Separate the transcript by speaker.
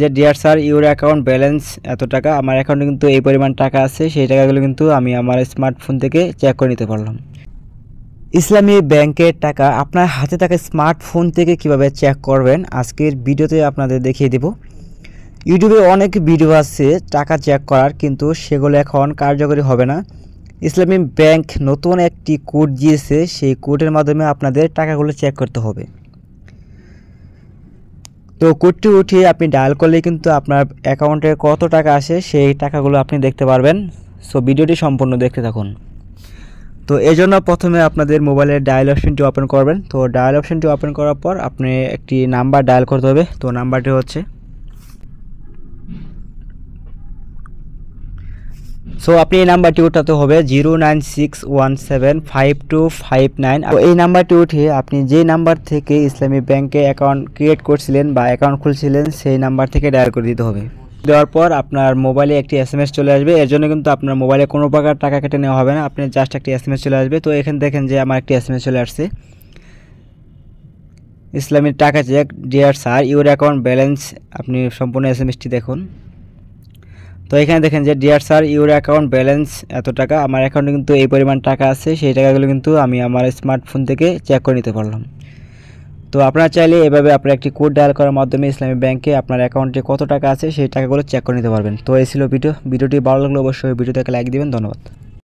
Speaker 1: যে dear sir your account balance এত টাকা, আমার অ্যাকাউন্টে কিন্তু এই পরিমাণ টাকা আছে, সেই টাকাগুলো কিন্তু আমি আমার স্মার্টফোন থেকে চেক করে নিতে পারলাম। ইসলামী ব্যাংকের টাকা আপনার হাতে থাকা স্মার্টফোন থেকে কিভাবে চেক করবেন আজকের ভিডিওতে আপনাদের দেখিয়ে দেব। ইউটিউবে অনেক ভিডিও আছে টাকা চেক করার, কিন্তু সেগুলো এখন কার্যকরী হবে না। ইসলামী ব্যাংক নতুন একটি কোড দিয়েছে, সেই কোডের মাধ্যমে আপনাদের টাকাগুলো চেক করতে হবে। তো কোডটি উঠিয়ে আপনি ডায়াল করলে কিন্তু আপনার অ্যাকাউন্টে কত টাকা আসে সেই টাকাগুলো আপনি দেখতে পারবেন। সো ভিডিওটি সম্পূর্ণ দেখতে থাকুন। তো এই জন্য প্রথমে আপনাদের মোবাইলের ডায়াল অপশনটি ওপেন করবেন। তো ডায়াল অপশনটি ওপেন করার পর আপনি একটি নাম্বার ডায়াল করতে হবে। তো নাম্বারটি হচ্ছে আপনি এই নাম্বারটি উঠাতে হবে 096175259। এই নাম্বারটি উঠিয়ে আপনি যে নাম্বার থেকে ইসলামী ব্যাংকে অ্যাকাউন্ট ক্রিয়েট করছিলেন বা অ্যাকাউন্ট খুলছিলেন সেই নাম্বার থেকে ডায়াল করে দিতে হবে। দেওয়ার পর আপনার মোবাইলে একটি এসএমএস চলে আসবে। এর জন্য কিন্তু আপনার মোবাইলে কোনো প্রকার টাকা কেটে নেওয়া হবে না, আপনি জাস্ট একটি এসএমএস চলে আসবে। তো এখানে দেখেন যে আমার একটি এসএমএস চলে আসছে, ইসলামীর টাকা check dear sir your account balance. আপনি সম্পূর্ণ এসএমএসটি দেখুন। তো এখানে দেখেন যে dear sir your account balance এত টাকা, আমার অ্যাকাউন্টে কিন্তু এই পরিমাণ টাকা আছে, সেই টাকাগুলো কিন্তু আমি আমার স্মার্টফোন থেকে চেক করে নিতে পারলাম। তো আপনারা চাইলে এভাবে আপনার একটি কোড ডায়াল করার মাধ্যমে ইসলামী ব্যাংকে আপনার অ্যাকাউন্টে কত টাকা আছে সেই টাকাগুলো চেক করে নিতে পারবেন। তো এই ছিল ভিডিওটি ভালো লাগলে অবশ্যই ভিডিওতে একটা লাইক দিবেন। ধন্যবাদ।